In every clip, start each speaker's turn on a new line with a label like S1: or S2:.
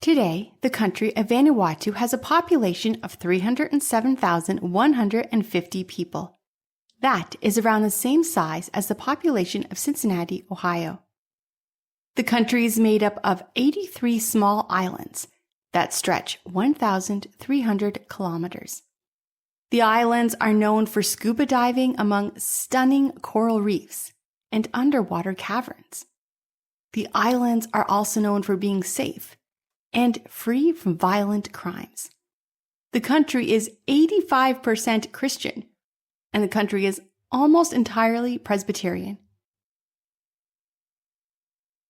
S1: Today, the country of Vanuatu has a population of 307,150 people. That is around the same size as the population of Cincinnati, Ohio. The country is made up of 83 small islands that stretch 1,300 kilometers. The islands are known for scuba diving among stunning coral reefs and underwater caverns. The islands are also known for being safe and free from violent crimes. The country is 85% Christian, and the country is almost entirely Presbyterian.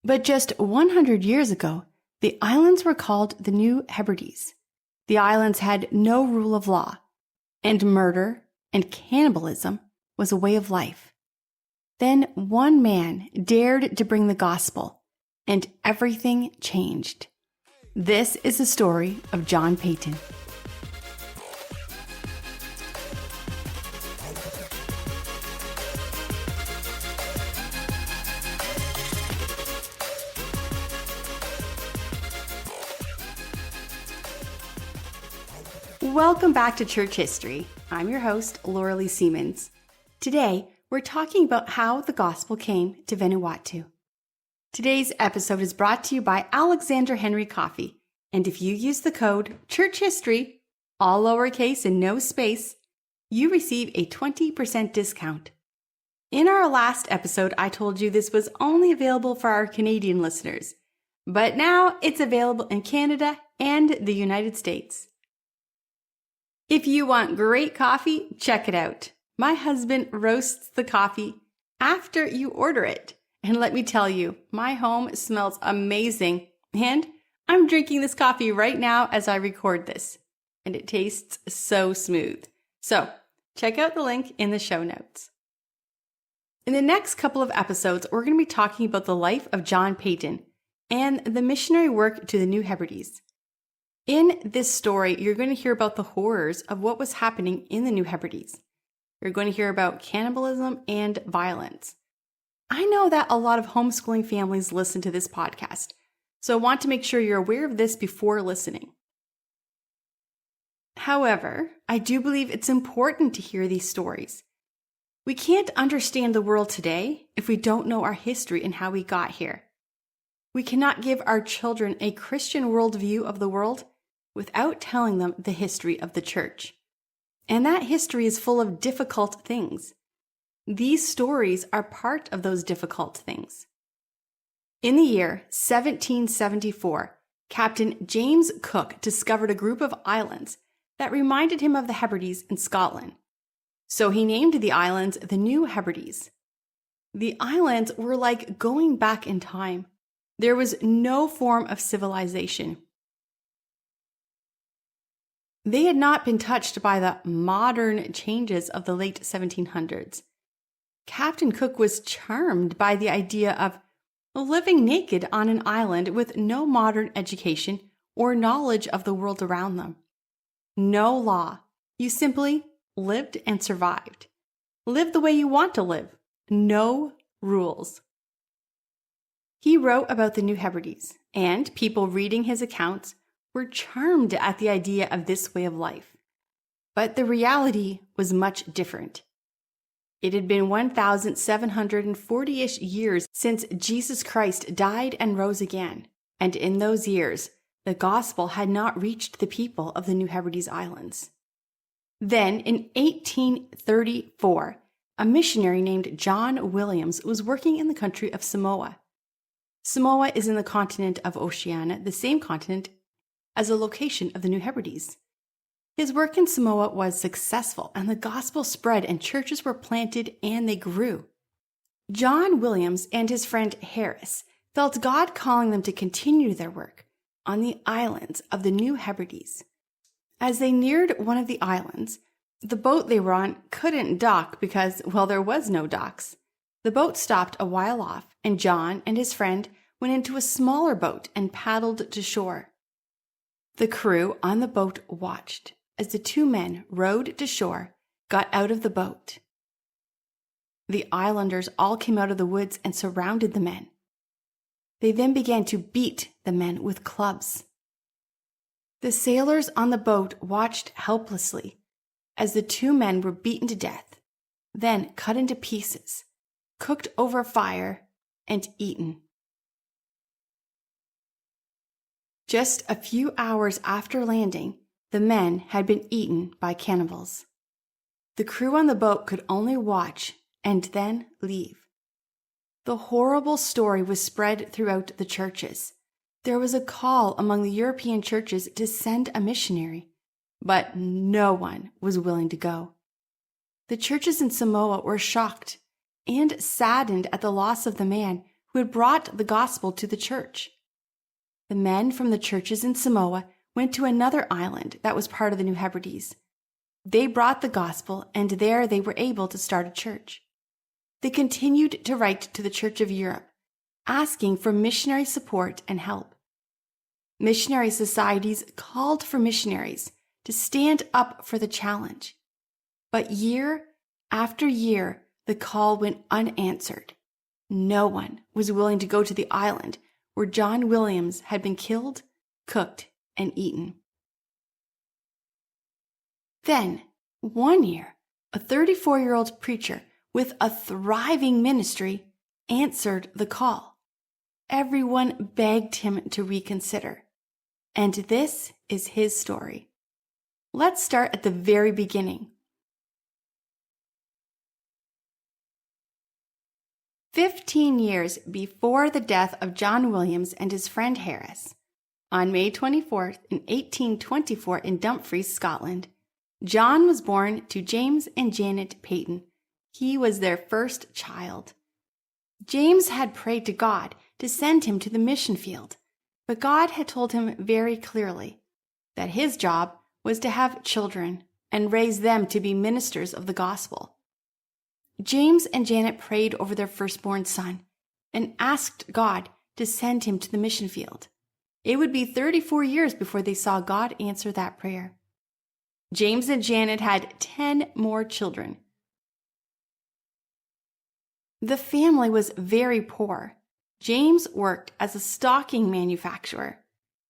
S1: But just 100 years ago, the islands were called the New Hebrides. The islands had no rule of law, and murder and cannibalism was a way of life. Then one man dared to bring the gospel, and everything changed. This is the story of John Payton. Welcome back to Church History. I'm your host, Laura Lee Siemens. Today, we're talking about how the gospel came to Vanuatu. Today's episode is brought to you by Alexander Henry Coffee, and if you use the code CHURCHHISTORY, all lowercase and no space, you receive a 20% discount. In our last episode, I told you this was only available for our Canadian listeners, but now it's available in Canada and the United States. If you want great coffee, check it out. My husband roasts the coffee after you order it. And let me tell you, my home smells amazing. And I'm drinking this coffee right now as I record this. And it tastes so smooth. So check out the link in the show notes. In the next couple of episodes, we're going to be talking about the life of John Payton and the missionary work to the New Hebrides. In this story, you're going to hear about the horrors of what was happening in the New Hebrides. You're going to hear about cannibalism and violence. I know that a lot of homeschooling families listen to this podcast, so I want to make sure you're aware of this before listening. However, I do believe it's important to hear these stories. We can't understand the world today if we don't know our history and how we got here. We cannot give our children a Christian worldview of the world without telling them the history of the church. And that history is full of difficult things. These stories are part of those difficult things. In the year 1774, Captain James Cook discovered a group of islands that reminded him of the Hebrides in Scotland. So he named the islands the New Hebrides. The islands were like going back in time. There was no form of civilization. They had not been touched by the modern changes of the late 1700s. Captain Cook was charmed by the idea of living naked on an island with no modern education or knowledge of the world around them. No law. You simply lived and survived. Live the way you want to live. No rules. He wrote about the New Hebrides, and people reading his accounts were charmed at the idea of this way of life. But the reality was much different. It had been 1,740-ish years since Jesus Christ died and rose again, and in those years, the gospel had not reached the people of the New Hebrides Islands. Then, in 1834, a missionary named John Williams was working in the country of Samoa. Samoa is in the continent of Oceania, the same continent as the location of the New Hebrides. His work in Samoa was successful, and the gospel spread, and churches were planted, and they grew. John Williams and his friend Harris felt God calling them to continue their work on the islands of the New Hebrides. As they neared one of the islands, the boat they were on couldn't dock because, well, there was no docks. The boat stopped a while off, and John and his friend went into a smaller boat and paddled to shore. The crew on the boat watched as the two men rowed to shore, got out of the boat. The islanders all came out of the woods and surrounded the men. They then began to beat the men with clubs. The sailors on the boat watched helplessly as the two men were beaten to death, then cut into pieces, cooked over fire, and eaten. Just a few hours after landing, the men had been eaten by cannibals. The crew on the boat could only watch and then leave. The horrible story was spread throughout the churches. There was a call among the European churches to send a missionary, but no one was willing to go. The churches in Samoa were shocked and saddened at the loss of the man who had brought the gospel to the church. The men from the churches in Samoa went to another island that was part of the New Hebrides. They brought the gospel, and there they were able to start a church. They continued to write to the Church of Europe, asking for missionary support and help. Missionary societies called for missionaries to stand up for the challenge. But year after year, the call went unanswered. No one was willing to go to the island where John Williams had been killed, cooked, and eaten. Then, one year, a 34-year-old preacher with a thriving ministry answered the call. Everyone begged him to reconsider. And this is his story. Let's start at the very beginning. 15 years before the death of John Williams and his friend Harris, on May 24th in 1824 in Dumfries, Scotland, John was born to James and Janet Payton. He was their first child. James had prayed to God to send him to the mission field, but God had told him very clearly that his job was to have children and raise them to be ministers of the gospel. James and Janet prayed over their firstborn son and asked God to send him to the mission field. It would be 34 years before they saw God answer that prayer. James and Janet had 10 more children. The family was very poor. James worked as a stocking manufacturer.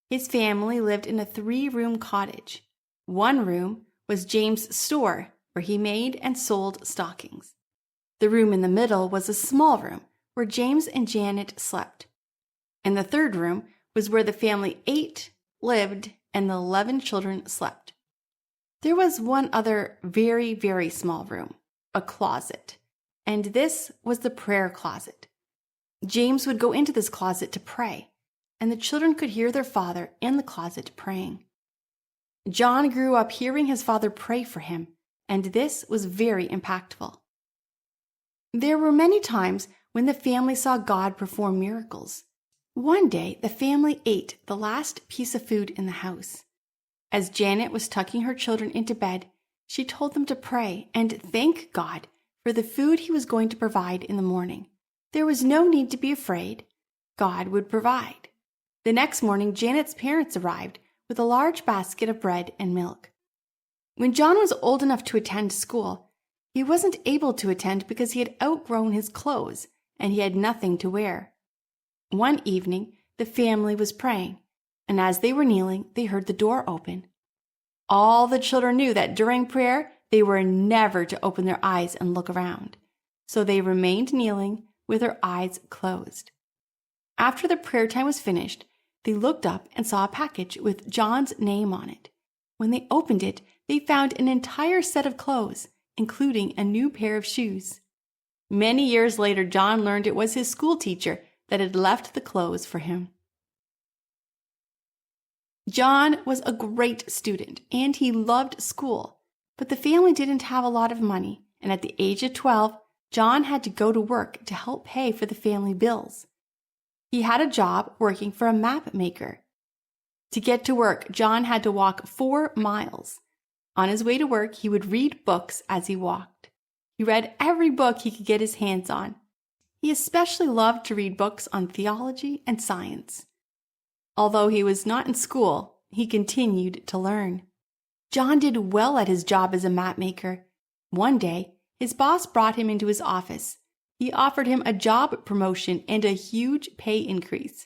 S1: His family lived in a 3-room cottage. One room was James' store, where he made and sold stockings. The room in the middle was a small room where James and Janet slept. And the third room was where the family ate, lived, and the 11 children slept. There was one other very, very small room, a closet, and this was the prayer closet. James would go into this closet to pray, and the children could hear their father in the closet praying. John grew up hearing his father pray for him, and this was very impactful. There were many times when the family saw God perform miracles. One day, the family ate the last piece of food in the house. As Janet was tucking her children into bed, she told them to pray and thank God for the food he was going to provide in the morning. There was no need to be afraid. God would provide. The next morning, Janet's parents arrived with a large basket of bread and milk. When John was old enough to attend school, he wasn't able to attend because he had outgrown his clothes and he had nothing to wear. One evening, the family was praying, and as they were kneeling, they heard the door open. All the children knew that during prayer, they were never to open their eyes and look around, so they remained kneeling with their eyes closed. After the prayer time was finished, they looked up and saw a package with John's name on it. When they opened it, they found an entire set of clothes, including a new pair of shoes. Many years later, John learned it was his school teacher that had left the clothes for him. John was a great student, and he loved school, but the family didn't have a lot of money, and at the age of 12, John had to go to work to help pay for the family bills. He had a job working for a map maker. To get to work, John had to walk 4 miles. On his way to work, he would read books as he walked. He read every book he could get his hands on. He especially loved to read books on theology and science. Although he was not in school, he continued to learn. John did well at his job as a map maker. One day, his boss brought him into his office. He offered him a job promotion and a huge pay increase.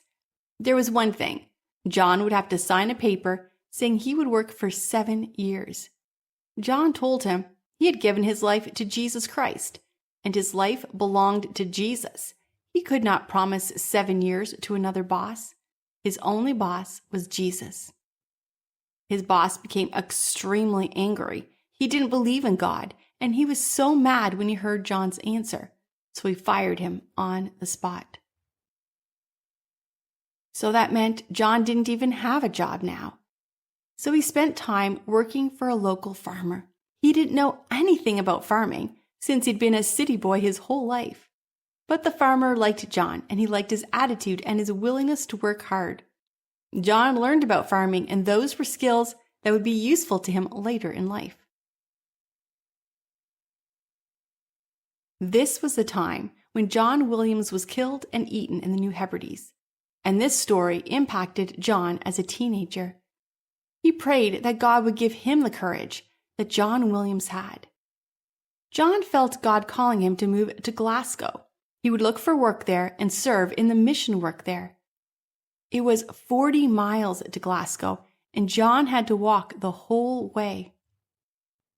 S1: There was one thing. John would have to sign a paper saying he would work for 7 years. John told him he had given his life to Jesus Christ, and his life belonged to Jesus. He could not promise 7 years to another boss. His only boss was Jesus. His boss became extremely angry. He didn't believe in God, and he was so mad when he heard John's answer, so he fired him on the spot. So that meant John didn't even have a job now. So he spent time working for a local farmer. He didn't know anything about farming since he'd been a city boy his whole life. But the farmer liked John, and he liked his attitude and his willingness to work hard. John learned about farming, and those were skills that would be useful to him later in life. This was the time when John Williams was killed and eaten in the New Hebrides, and this story impacted John as a teenager. He prayed that God would give him the courage that John Williams had. John felt God calling him to move to Glasgow. He would look for work there and serve in the mission work there. It was 40 miles to Glasgow, and John had to walk the whole way.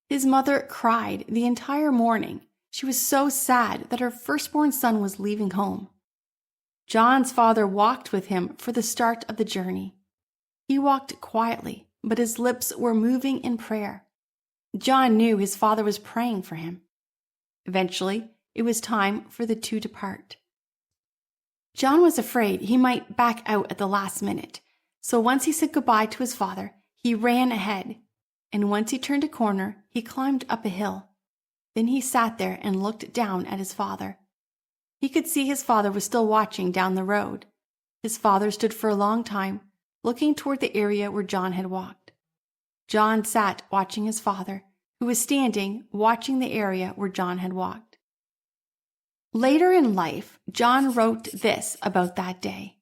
S1: His mother cried the entire morning. She was so sad that her firstborn son was leaving home. John's father walked with him for the start of the journey. He walked quietly, but his lips were moving in prayer. John knew his father was praying for him. Eventually, it was time for the two to part. John was afraid he might back out at the last minute, so once he said goodbye to his father, he ran ahead, and once he turned a corner, he climbed up a hill. Then he sat there and looked down at his father. He could see his father was still watching down the road. His father stood for a long time, looking toward the area where John had walked. John sat watching his father, who was standing watching the area where John had walked. Later in life, John wrote this about that day.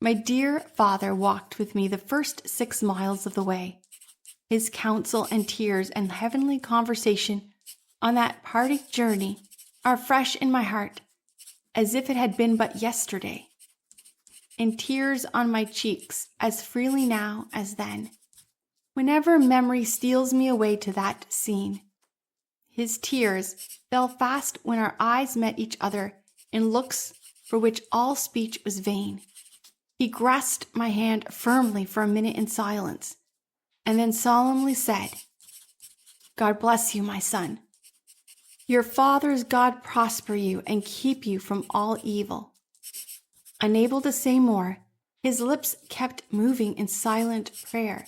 S1: My dear father walked with me the first 6 miles of the way. His counsel and tears and heavenly conversation on that parting journey are fresh in my heart, as if it had been but yesterday, and tears on my cheeks as freely now as then, whenever memory steals me away to that scene. His tears fell fast when our eyes met each other in looks for which all speech was vain. He grasped my hand firmly for a minute in silence, and then solemnly said, God bless you, my son. Your father's God prosper you and keep you from all evil. Unable to say more, his lips kept moving in silent prayer.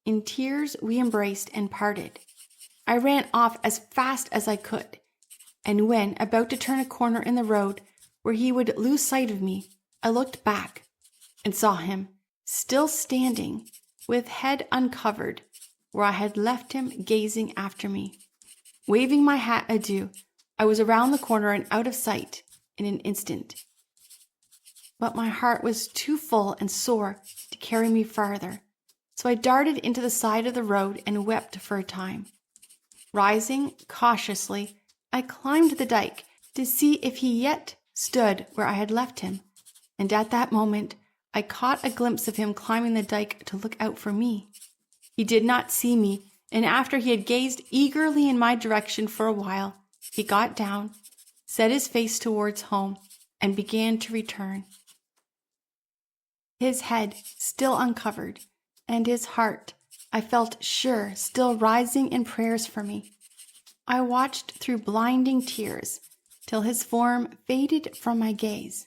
S1: In tears we embraced and parted. I ran off as fast as I could, and when about to turn a corner in the road where he would lose sight of me, I looked back and saw him still standing with head uncovered where I had left him gazing after me. Waving my hat adieu, I was around the corner and out of sight in an instant. But my heart was too full and sore to carry me farther, so I darted into the side of the road and wept for a time. Rising cautiously, I climbed the dike to see if he yet stood where I had left him, and at that moment I caught a glimpse of him climbing the dike to look out for me. He did not see me, and after he had gazed eagerly in my direction for a while, he got down, set his face towards home, and began to return. His head still uncovered, and his heart, I felt sure, still rising in prayers for me. I watched through blinding tears till his form faded from my gaze,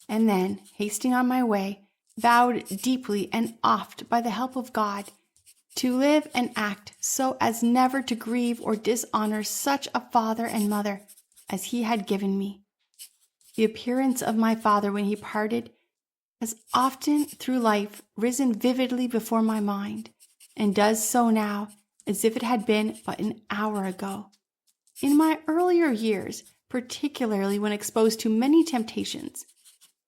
S1: and then, hasting on my way, vowed deeply and oft by the help of God to live and act so as never to grieve or dishonor such a father and mother as he had given me. The appearance of my father when he parted has often through life risen vividly before my mind, and does so now as if it had been but an hour ago. In my earlier years, particularly when exposed to many temptations,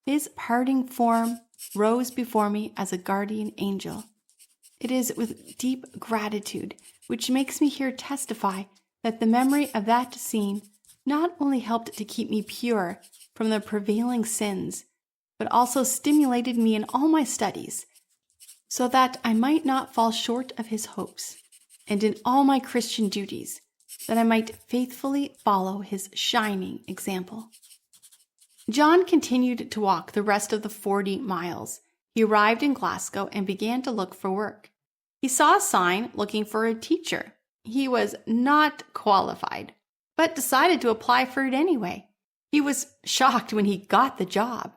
S1: his parting form rose before me as a guardian angel. It is with deep gratitude which makes me here testify that the memory of that scene not only helped to keep me pure from the prevailing sins, but also stimulated me in all my studies, so that I might not fall short of his hopes, and in all my Christian duties, that I might faithfully follow his shining example. John continued to walk the rest of the 40 miles. He arrived in Glasgow and began to look for work. He saw a sign looking for a teacher. He was not qualified, but decided to apply for it anyway. He was shocked when he got the job.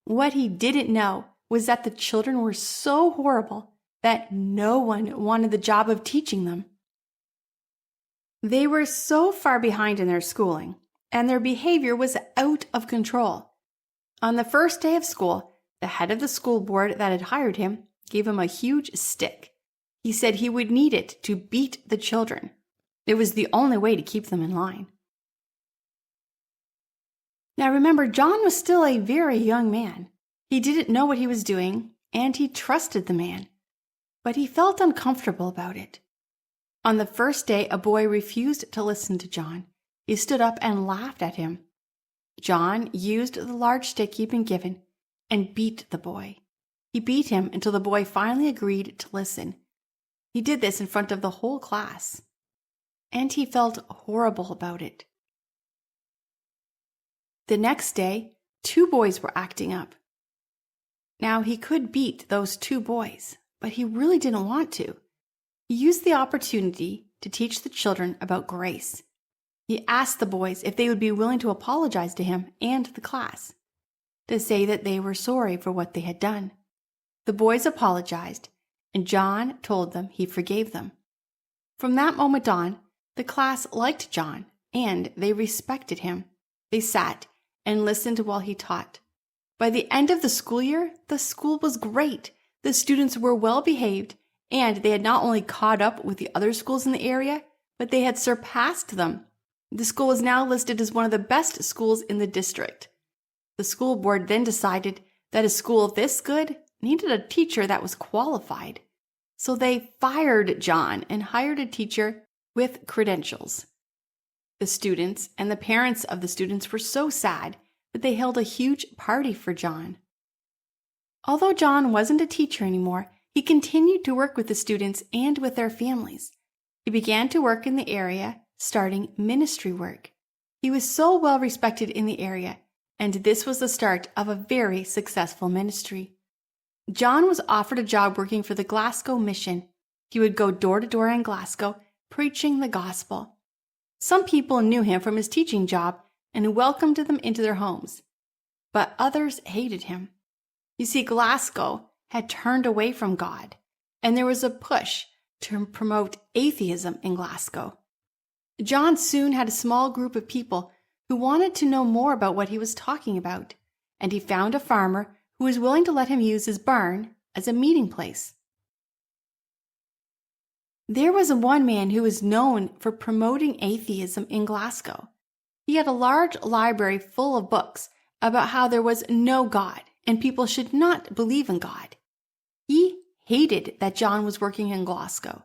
S1: What he didn't know was that the children were so horrible that no one wanted the job of teaching them. They were so far behind in their schooling, and their behavior was out of control. On the first day of school, the head of the school board that had hired him gave him a huge stick. He said he would need it to beat the children. It was the only way to keep them in line. Now remember, John was still a very young man. He didn't know what he was doing, and he trusted the man, but he felt uncomfortable about it. On the first day, a boy refused to listen to John. He stood up and laughed at him. John used the large stick he'd been given and beat the boy. He beat him until the boy finally agreed to listen. He did this in front of the whole class, and he felt horrible about it. The next day, 2 boys were acting up. Now, he could beat those 2 boys, but he really didn't want to. He used the opportunity to teach the children about grace. He asked the boys if they would be willing to apologize to him and the class, to say that they were sorry for what they had done. The boys apologized, and John told them he forgave them. From that moment on, the class liked John, and they respected him. They sat and listened while he taught. By the end of the school year, the school was great. The students were well behaved, and they had not only caught up with the other schools in the area, but they had surpassed them. The school is now listed as one of the best schools in the district. The school board then decided that a school this good needed a teacher that was qualified. So they fired John and hired a teacher with credentials. The students and the parents of the students were so sad that they held a huge party for John. Although John wasn't a teacher anymore, he continued to work with the students and with their families. He began to work in the area, starting ministry work. He was so well respected in the area, and this was the start of a very successful ministry. John was offered a job working for the Glasgow mission. He would go door to door in Glasgow, preaching the gospel. Some people knew him from his teaching job and welcomed them into their homes, but others hated him. You see, Glasgow had turned away from God, and there was a push to promote atheism in Glasgow. John soon had a small group of people who wanted to know more about what he was talking about, and he found a farmer who was willing to let him use his barn as a meeting place. There was one man who was known for promoting atheism in Glasgow. He had a large library full of books about how there was no God and people should not believe in God. He hated that John was working in Glasgow.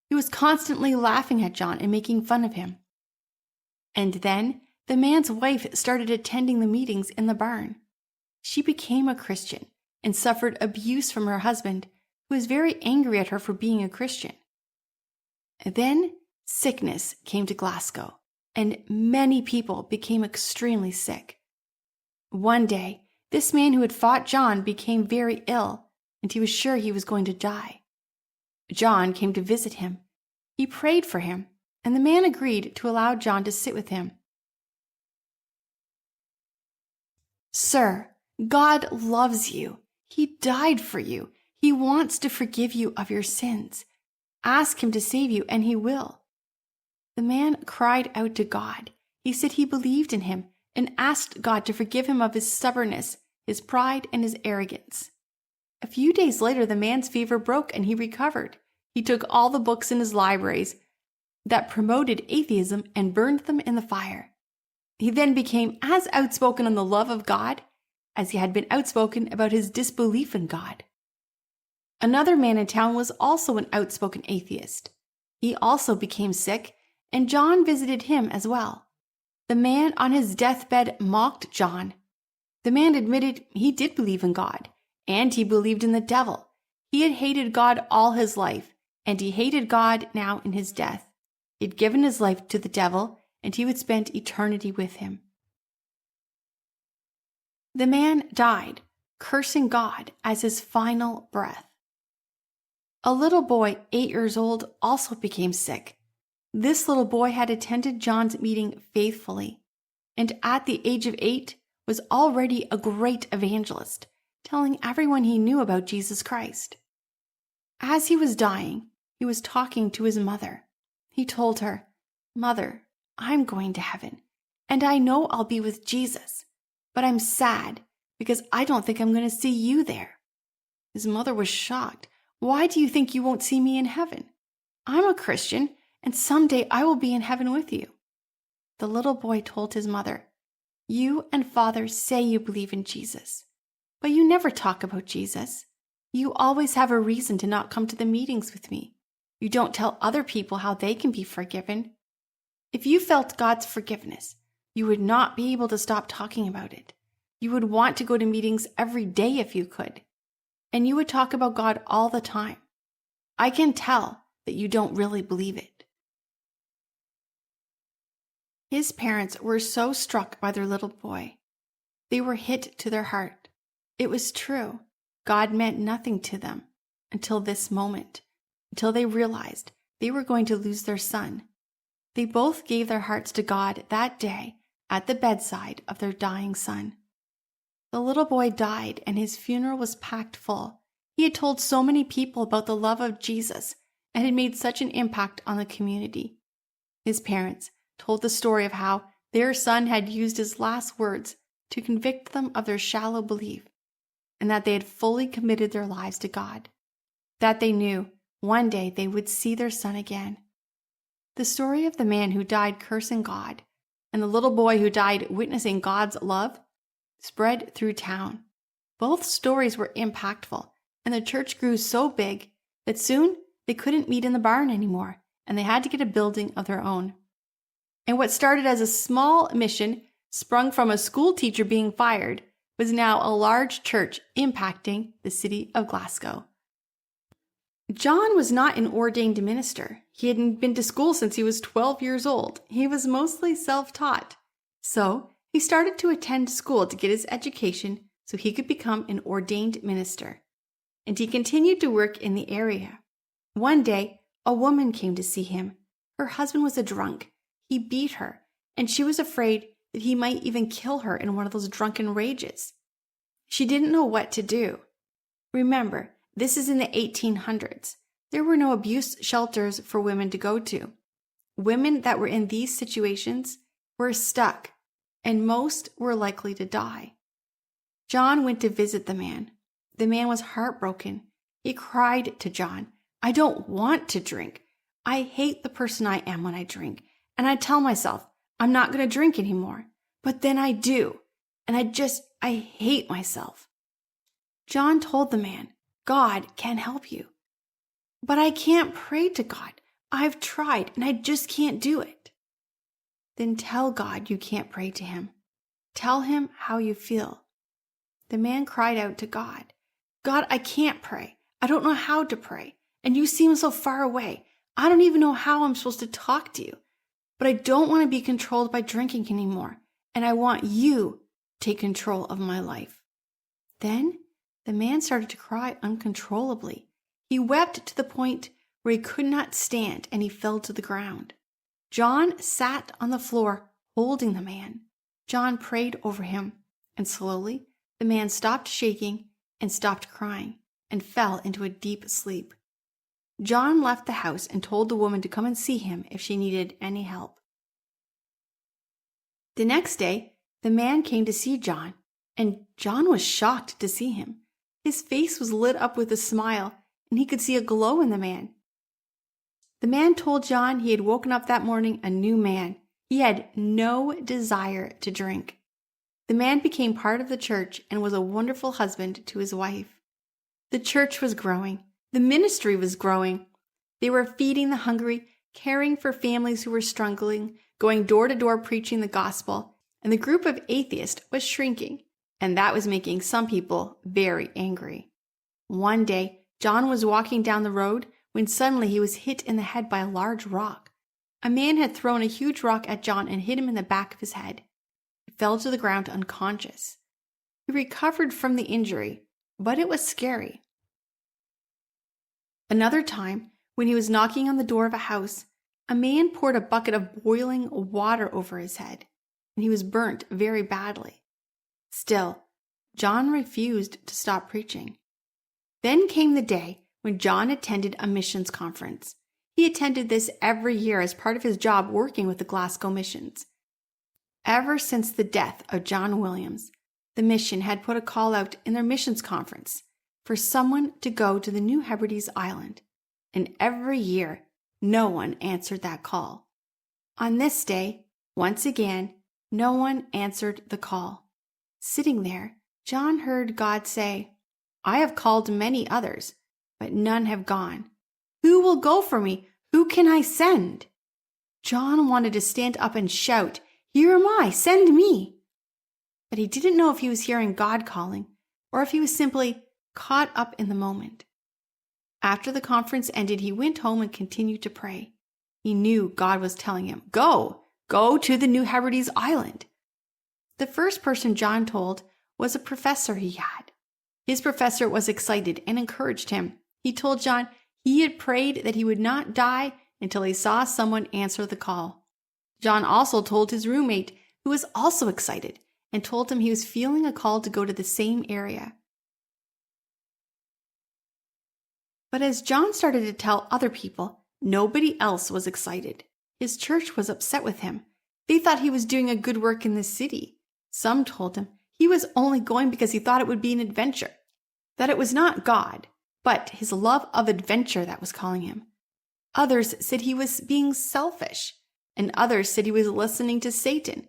S1: He was constantly laughing at John and making fun of him. And then the man's wife started attending the meetings in the barn. She became a Christian and suffered abuse from her husband, who was very angry at her for being a Christian. Then sickness came to Glasgow, and many people became extremely sick. One day, this man who had fought John became very ill, and he was sure he was going to die. John came to visit him. He prayed for him, and the man agreed to allow John to sit with him. "Sir, God loves you. He died for you. He wants to forgive you of your sins. Ask him to save you, and he will." The man cried out to God. He said he believed in him and asked God to forgive him of his stubbornness, his pride, and his arrogance. A few days later, the man's fever broke and he recovered. He took all the books in his libraries that promoted atheism and burned them in the fire. He then became as outspoken on the love of God as he had been outspoken about his disbelief in God. Another man in town was also an outspoken atheist. He also became sick, and John visited him as well. The man on his deathbed mocked John. The man admitted he did believe in God, and he believed in the devil. He had hated God all his life, and he hated God now in his death. He had given his life to the devil, and he would spend eternity with him. The man died, cursing God as his final breath. A little boy, 8 years old, also became sick. This little boy had attended John's meeting faithfully, and at the age of 8 was already a great evangelist, telling everyone he knew about Jesus Christ. As he was dying, he was talking to his mother. He told her, "Mother, I'm going to heaven, and I know I'll be with Jesus, but I'm sad because I don't think I'm going to see you there." His mother was shocked. "Why do you think you won't see me in heaven? I'm a Christian, and someday I will be in heaven with you." The little boy told his mother, "You and Father say you believe in Jesus, but you never talk about Jesus. You always have a reason to not come to the meetings with me. You don't tell other people how they can be forgiven. If you felt God's forgiveness, you would not be able to stop talking about it. You would want to go to meetings every day if you could, and you would talk about God all the time. I can tell that you don't really believe it." His parents were so struck by their little boy. They were hit to their heart. It was true. God meant nothing to them until this moment, until they realized they were going to lose their son. They both gave their hearts to God that day at the bedside of their dying son. The little boy died, and his funeral was packed full. He had told so many people about the love of Jesus and had made such an impact on the community. His parents told the story of how their son had used his last words to convict them of their shallow belief, and that they had fully committed their lives to God, that they knew one day they would see their son again. The story of the man who died cursing God and the little boy who died witnessing God's love spread through town. Both stories were impactful, and the church grew so big that soon they couldn't meet in the barn anymore, and they had to get a building of their own. And what started as a small mission sprung from a school teacher being fired was now a large church impacting the city of Glasgow. John was not an ordained minister. He hadn't been to school since he was 12 years old. He was mostly self-taught. So he started to attend school to get his education so he could become an ordained minister. And he continued to work in the area. One day, a woman came to see him. Her husband was a drunk. He beat her, and she was afraid that he might even kill her in one of those drunken rages. She didn't know what to do. Remember, this is in the 1800s. There were no abuse shelters for women to go to. Women that were in these situations were stuck, and most were likely to die. John went to visit the man. The man was heartbroken. He cried to John, "I don't want to drink. I hate the person I am when I drink. And I tell myself, I'm not going to drink anymore. But then I do. And I hate myself." John told the man, "God can help you." "But I can't pray to God. I've tried and I just can't do it." "Then tell God you can't pray to him. Tell him how you feel." The man cried out to God, "God, I can't pray. I don't know how to pray. And you seem so far away. I don't even know how I'm supposed to talk to you. But I don't want to be controlled by drinking anymore. And I want you to take control of my life." Then the man started to cry uncontrollably. He wept to the point where he could not stand, and he fell to the ground. John sat on the floor holding the man. John prayed over him, and slowly the man stopped shaking and stopped crying and fell into a deep sleep. John left the house and told the woman to come and see him if she needed any help. The next day, the man came to see John, and John was shocked to see him. His face was lit up with a smile, and he could see a glow in the man. The man told John he had woken up that morning a new man. He had no desire to drink. The man became part of the church and was a wonderful husband to his wife. The church was growing. The ministry was growing. They were feeding the hungry, caring for families who were struggling, going door to door preaching the gospel, and the group of atheists was shrinking, and that was making some people very angry. One day, John was walking down the road when suddenly he was hit in the head by a large rock. A man had thrown a huge rock at John and hit him in the back of his head. He fell to the ground unconscious. He recovered from the injury, but it was scary. Another time, when he was knocking on the door of a house, a man poured a bucket of boiling water over his head, and he was burnt very badly. Still, John refused to stop preaching. Then came the day when John attended a missions conference. He attended this every year as part of his job working with the Glasgow missions. Ever since the death of John Williams, the mission had put a call out in their missions conference for someone to go to the New Hebrides Island, and every year no one answered that call. On this day, once again, no one answered the call. Sitting there, John heard God say, "I have called many others, but none have gone. Who will go for me? Who can I send?" John wanted to stand up and shout, "Here am I, send me!" But he didn't know if he was hearing God calling or if he was simply caught up in the moment. After the conference ended, he went home and continued to pray. He knew God was telling him, Go to the New Hebrides Island." The first person John told was a professor he had. His professor was excited and encouraged him. He told John he had prayed that he would not die until he saw someone answer the call. John also told his roommate, who was also excited, and told him he was feeling a call to go to the same area. But as John started to tell other people, nobody else was excited. His church was upset with him. They thought he was doing a good work in the city. Some told him he was only going because he thought it would be an adventure, that it was not God, but his love of adventure that was calling him. Others said he was being selfish, and others said he was listening to Satan,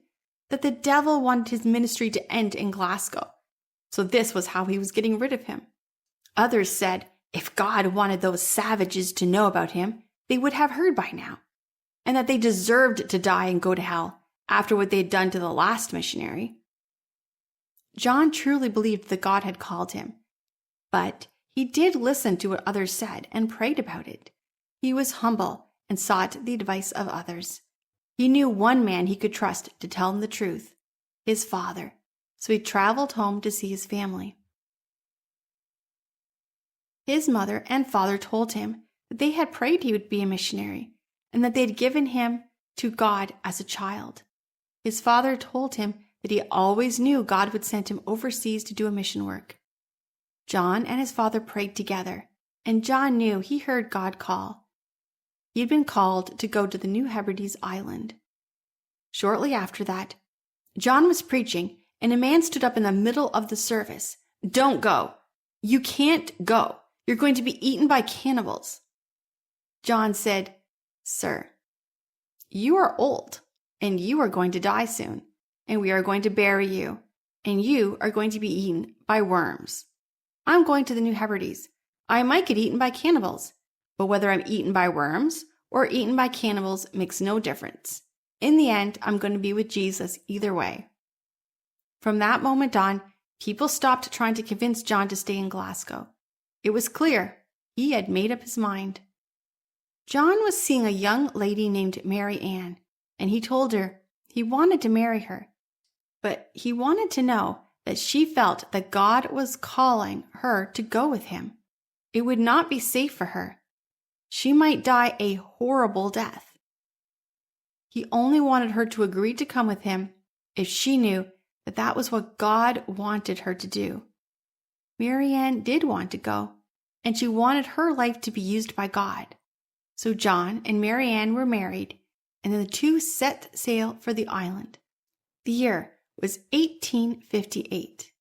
S1: that the devil wanted his ministry to end in Glasgow. So this was how he was getting rid of him. Others said if God wanted those savages to know about him, they would have heard by now, and that they deserved to die and go to hell after what they had done to the last missionary. John truly believed that God had called him, but he did listen to what others said and prayed about it. He was humble and sought the advice of others. He knew one man he could trust to tell him the truth, his father, so he traveled home to see his family. His mother and father told him that they had prayed he would be a missionary and that they had given him to God as a child. His father told him that he always knew God would send him overseas to do a mission work. John and his father prayed together, and John knew he heard God call. He had been called to go to the New Hebrides Island. Shortly after that, John was preaching, and a man stood up in the middle of the service. "Don't go. You can't go. You're going to be eaten by cannibals." John said, "Sir, you are old, and you are going to die soon, and we are going to bury you, and you are going to be eaten by worms. I'm going to the New Hebrides. I might get eaten by cannibals, but whether I'm eaten by worms or eaten by cannibals makes no difference. In the end, I'm going to be with Jesus either way." From that moment on, people stopped trying to convince John to stay in Glasgow. It was clear he had made up his mind. John was seeing a young lady named Mary Ann, and he told her he wanted to marry her, but he wanted to know that she felt that God was calling her to go with him. It would not be safe for her. She might die a horrible death. He only wanted her to agree to come with him if she knew that that was what God wanted her to do. Mary Ann did want to go, and she wanted her life to be used by God. So John and Mary Ann were married, and then the two set sail for the island. The year was 1858.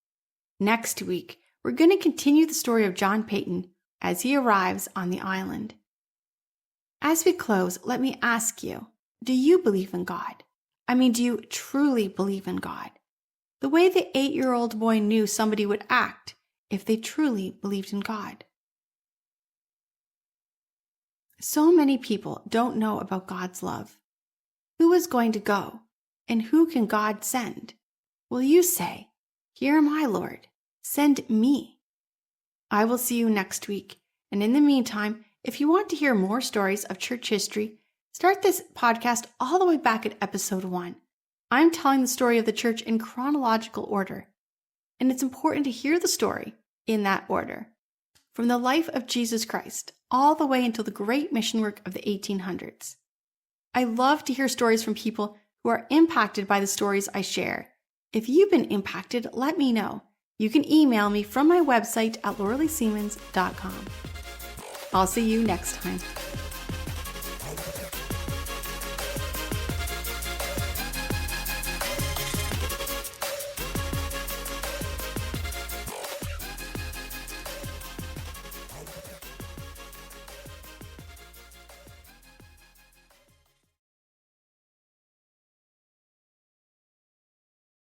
S1: Next week, we're going to continue the story of John Payton as he arrives on the island. As we close, let me ask you, do you believe in God? Do you truly believe in God? The way the 8-year-old boy knew somebody would act if they truly believed in God. So many people don't know about God's love. Who is going to go, and who can God send? Will you say, "Here am I, Lord, send me"? I will see you next week, And in the meantime, if you want to hear more stories of church history, start this podcast all the way back at episode 1. I'm telling the story of the church in chronological order, and it's important to hear the story in that order, from the life of Jesus Christ all the way until the great mission work of the 1800s. I love to hear stories from people who are impacted by the stories I share. If you've been impacted, let me know. You can email me from my website at lauraleesiemens.com. I'll see you next time.